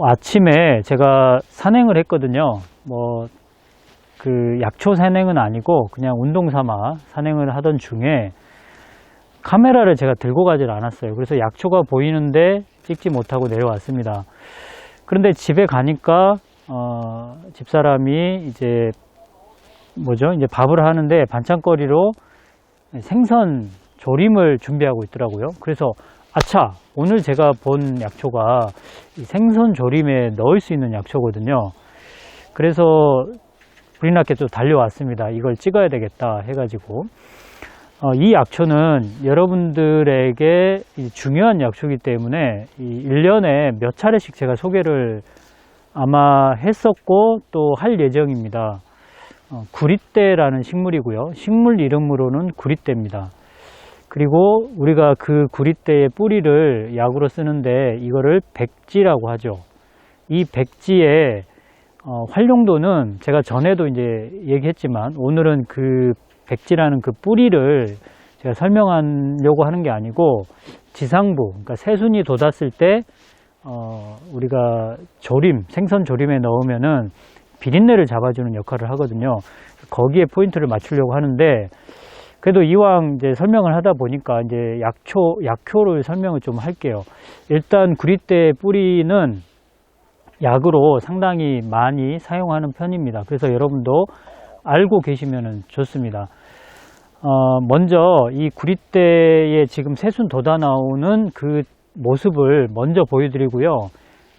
아침에 제가 산행을 했거든요. 그 약초 산행은 아니고 그냥 운동 삼아 산행을 하던 중에 카메라를 제가 들고 가질 않았어요. 그래서 약초가 보이는데 찍지 못하고 내려왔습니다. 그런데 집에 가니까 집사람이 이제 이제 밥을 하는데 반찬거리로 생선 조림을 준비하고 있더라고요. 그래서 아차, 오늘 제가 본 약초가 생선 조림에 넣을 수 있는 약초거든요. 그래서 불이 났게 또 달려왔습니다. 이걸 찍어야 되겠다 해가지고. 이 약초는 여러분들에게 중요한 약초이기 때문에 1년에 몇 차례씩 제가 소개를 아마 했었고 또 할 예정입니다. 구릿대라는 식물이고요. 식물 이름으로는 구릿대입니다. 그리고 우리가 그 구릿대의 뿌리를 약으로 쓰는데 이거를 백지라고 하죠. 이 백지의 활용도는 제가 전에도 이제 얘기했지만 오늘은 그 백지라는 그 뿌리를 제가 설명하려고 하는 게 아니고 지상부, 그러니까 새순이 돋았을 때 우리가 생선 조림에 넣으면은 비린내를 잡아주는 역할을 하거든요. 거기에 포인트를 맞추려고 하는데 그래도 이왕 이제 설명을 하다 보니까 이제 약효를 설명을 좀 할게요. 일단 구릿대 뿌리는 약으로 상당히 많이 사용하는 편입니다. 그래서 여러분도 알고 계시면 좋습니다. 먼저 이 구릿대에 지금 새순 돋아 나오는 그 모습을 먼저 보여드리고요.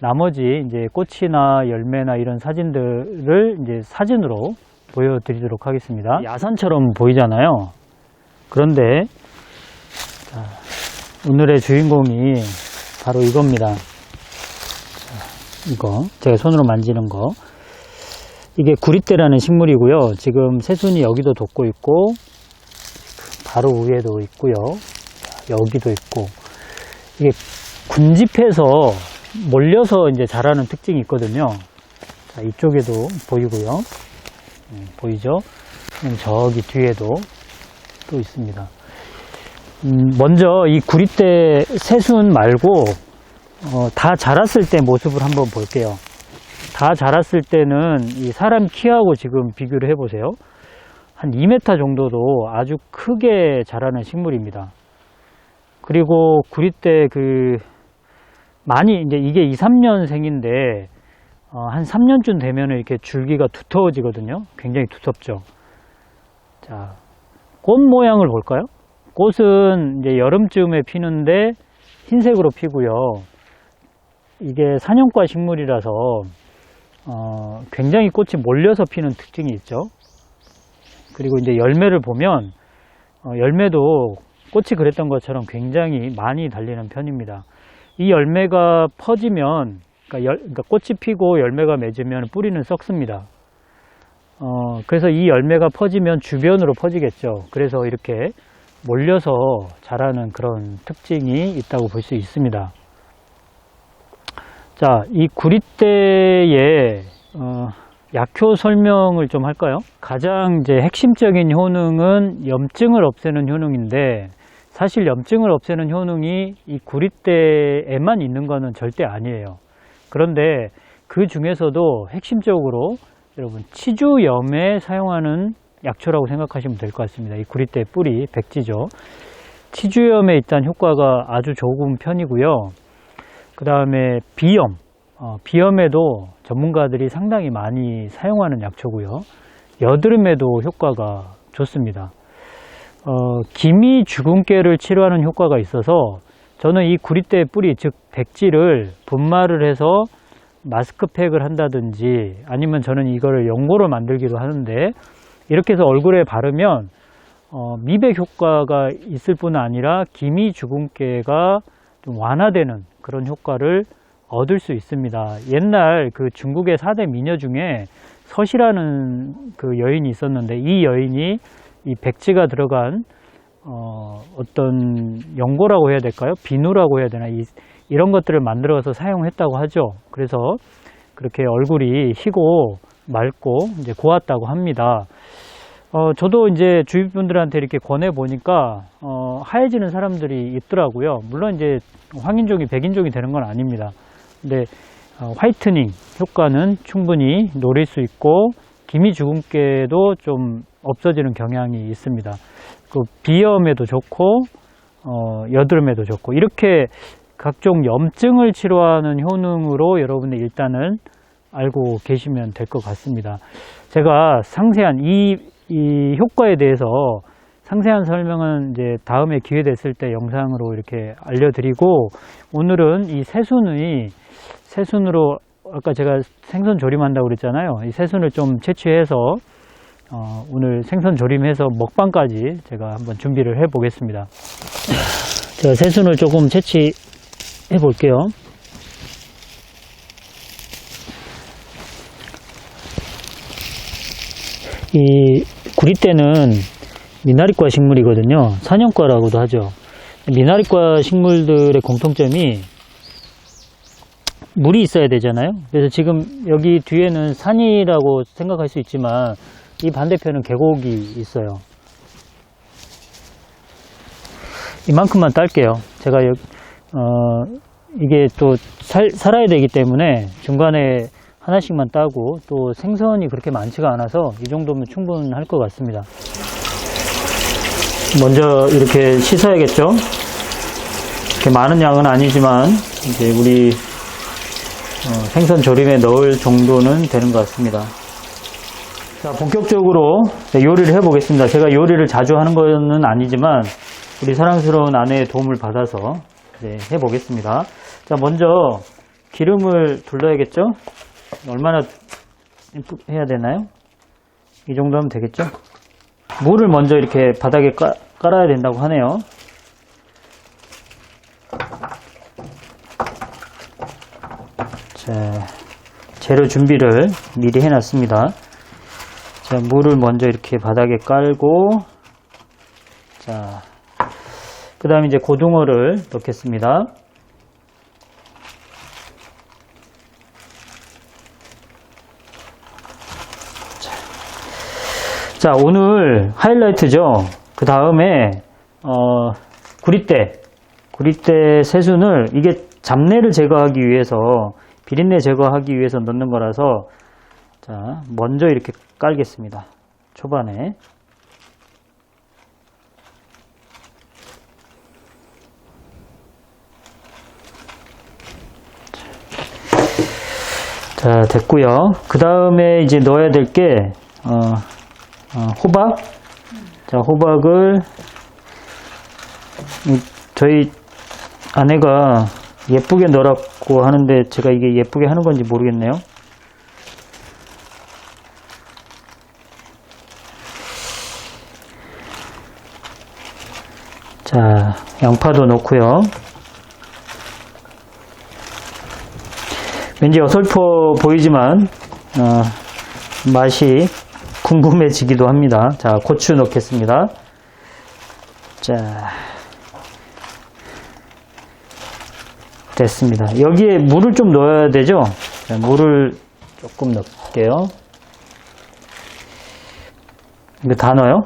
나머지 이제 꽃이나 열매나 이런 사진들을 이제 사진으로 보여드리도록 하겠습니다. 야산처럼 보이잖아요. 그런데 오늘의 주인공이 바로 이겁니다. 이거 제가 손으로 만지는 거, 이게 구릿대라는 식물이고요. 지금 새순이 여기도 돋고 있고 바로 위에도 있고요. 여기도 있고, 이게 군집해서 몰려서 이제 자라는 특징이 있거든요. 자, 이쪽에도 보이고요. 보이죠? 저기 뒤에도 또 있습니다. 먼저 이 구릿대 새순 말고 다 자랐을 때 모습을 한번 볼게요. 다 자랐을 때는 이 사람 키하고 지금 비교를 해보세요. 한 2m 정도도 아주 크게 자라는 식물입니다. 그리고 구릿대 많이 이제 이게 2, 3년생인데 한 3년쯤 되면 이렇게 줄기가 두터워지거든요. 굉장히 두텁죠. 자, 꽃 모양을 볼까요? 꽃은 이제 여름쯤에 피는데 흰색으로 피고요. 이게 사냥과 식물이라서 굉장히 꽃이 몰려서 피는 특징이 있죠. 그리고 이제 열매를 보면 열매도 꽃이 그랬던 것처럼 굉장히 많이 달리는 편입니다. 이 열매가 퍼지면, 그러니까 꽃이 피고 열매가 맺으면 뿌리는 썩습니다. 그래서 이 열매가 퍼지면 주변으로 퍼지겠죠. 그래서 이렇게 몰려서 자라는 그런 특징이 있다고 볼 수 있습니다. 자, 이 구릿대의 약효 설명을 좀 할까요? 가장 이제 핵심적인 효능은 염증을 없애는 효능인데, 사실 염증을 없애는 효능이 이 구릿대에만 있는 것은 절대 아니에요. 그런데 그 중에서도 핵심적으로 여러분 치주염에 사용하는 약초라고 생각하시면 될 것 같습니다. 이 구릿대 뿌리, 백지죠. 치주염에 일단 효과가 아주 좋은 편이고요. 그 다음에 비염, 비염에도 전문가들이 상당히 많이 사용하는 약초고요. 여드름에도 효과가 좋습니다. 기미 주근깨를 치료하는 효과가 있어서 저는 이 구릿대 뿌리, 즉 백지를 분말을 해서 마스크팩을 한다든지, 아니면 저는 이거를 연고로 만들기도 하는데, 이렇게 해서 얼굴에 바르면 미백 효과가 있을 뿐 아니라 기미 주근깨가 좀 완화되는 그런 효과를 얻을 수 있습니다. 옛날 그 중국의 4대 미녀 중에 서시라는 그 여인이 있었는데, 이 여인이 이 백지가 들어간 어떤 연고라고 해야 될까요? 비누라고 해야 되나? 이런 것들을 만들어서 사용했다고 하죠. 그래서 그렇게 얼굴이 희고 맑고 이제 고왔다고 합니다. 저도 이제 주위 분들한테 이렇게 권해 보니까 하얘지는 사람들이 있더라고요. 물론 이제 황인종이 백인종이 되는 건 아닙니다. 근데 화이트닝 효과는 충분히 노릴 수 있고 기미 주근깨도 좀 없어지는 경향이 있습니다. 그 비염에도 좋고 여드름에도 좋고 이렇게 각종 염증을 치료하는 효능으로 여러분들 일단은 알고 계시면 될 것 같습니다. 제가 상세한 이 효과에 대해서 상세한 설명은 이제 다음에 기회 됐을 때 영상으로 이렇게 알려드리고, 오늘은 이 새순으로 아까 제가 생선 조림한다고 그랬잖아요. 이 새순을 좀 채취해서 오늘 생선 조림해서 먹방까지 제가 한번 준비를 해 보겠습니다. 제가 새순을 조금 채취해 볼게요. 이 구리대는 미나리과 식물이거든요. 산연과라고도 하죠. 미나리과 식물들의 공통점이 물이 있어야 되잖아요. 그래서 지금 여기 뒤에는 산이라고 생각할 수 있지만 이 반대편은 계곡이 있어요. 이만큼만 딸게요. 제가 이게 또 살아야 되기 때문에 중간에 하나씩만 따고, 또 생선이 그렇게 많지가 않아서 이 정도면 충분할 것 같습니다. 먼저 이렇게 씻어야겠죠. 이렇게 많은 양은 아니지만 이제 우리 생선 조림에 넣을 정도는 되는 것 같습니다. 자, 본격적으로 요리를 해 보겠습니다. 제가 요리를 자주 하는 것은 아니지만 우리 사랑스러운 아내의 도움을 받아서 해 보겠습니다. 자, 먼저 기름을 둘러야겠죠. 얼마나 해야 되나요? 이 정도 하면 되겠죠. 물을 먼저 이렇게 바닥에 깔아야 된다고 하네요. 자, 재료 준비를 미리 해놨습니다. 자, 물을 먼저 이렇게 바닥에 깔고, 자, 그 다음에 이제 고등어를 넣겠습니다. 자, 오늘 하이라이트죠. 그 다음에 구리대 새순을, 이게 잡내를 제거하기 위해서, 비린내 제거하기 위해서 넣는 거라서, 자, 먼저 이렇게 깔겠습니다. 초반에. 자, 됐고요. 그 다음에 이제 넣어야 될 게 호박. 자, 호박을 저희 아내가 예쁘게 넣으라고 하는데 제가 이게 예쁘게 하는 건지 모르겠네요. 자, 양파도 넣고요. 왠지 어설퍼 보이지만 맛이 궁금해지기도 합니다. 자, 고추 넣겠습니다. 자, 됐습니다. 여기에 물을 좀 넣어야 되죠. 자, 물을 조금 넣을게요. 이거 다 넣어요.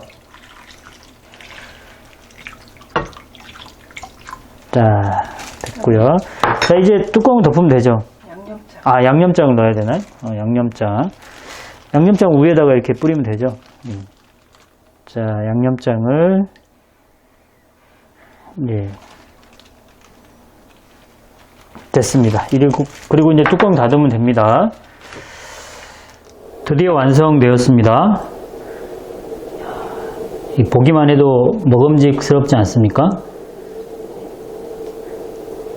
자, 됐고요. 자, 이제 뚜껑을 덮으면 되죠. 양념장. 아, 양념장을 넣어야 되나요? 양념장. 양념장 위에다가 이렇게 뿌리면 되죠. 자, 양념장을, 예. 됐습니다. 그리고 이제 뚜껑 닫으면 됩니다. 드디어 완성되었습니다. 보기만 해도 먹음직스럽지 않습니까?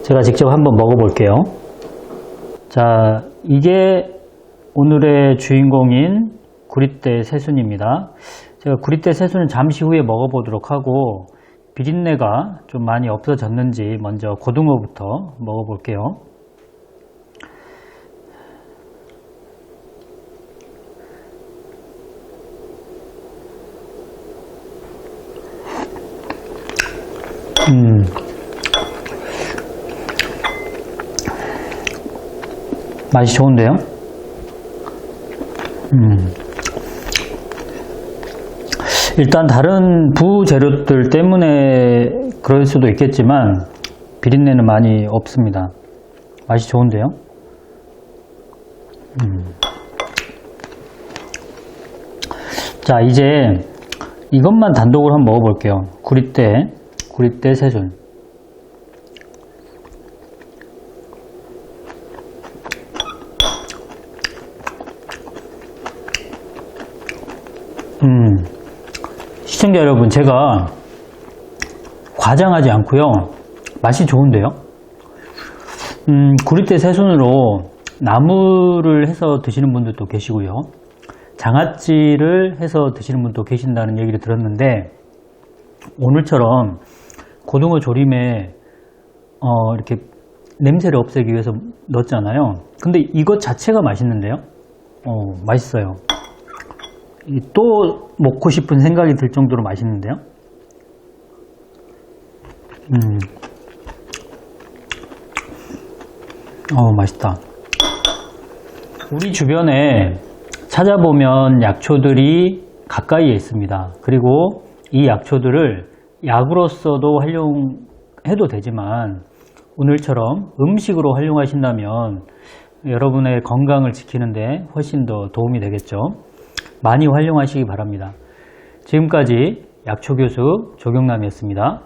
제가 직접 한번 먹어볼게요. 자, 이게 오늘의 주인공인 구리대 새순입니다. 제가 구리대 새순은 잠시 후에 먹어보도록 하고, 비린내가 좀 많이 없어졌는지 먼저 고등어부터 먹어볼게요. 맛이 좋은데요? 일단 다른 부재료들 때문에 그럴 수도 있겠지만 비린내는 많이 없습니다. 맛이 좋은데요? 자, 이제 이것만 단독으로 한번 먹어볼게요. 구리대 새순. 시청자 여러분, 제가 과장하지 않고요. 맛이 좋은데요. 구리대 새순으로 나물을 해서 드시는 분들도 계시고요. 장아찌를 해서 드시는 분도 계신다는 얘기를 들었는데, 오늘처럼 고등어 조림에 이렇게 냄새를 없애기 위해서 넣었잖아요. 근데 이것 자체가 맛있는데요. 맛있어요. 또 먹고 싶은 생각이 들 정도로 맛있는데요. 맛있다. 우리 주변에 찾아보면 약초들이 가까이에 있습니다. 그리고 이 약초들을 약으로서도 활용해도 되지만, 오늘처럼 음식으로 활용하신다면 여러분의 건강을 지키는데 훨씬 더 도움이 되겠죠. 많이 활용하시기 바랍니다. 지금까지 약초교수 조경남이었습니다.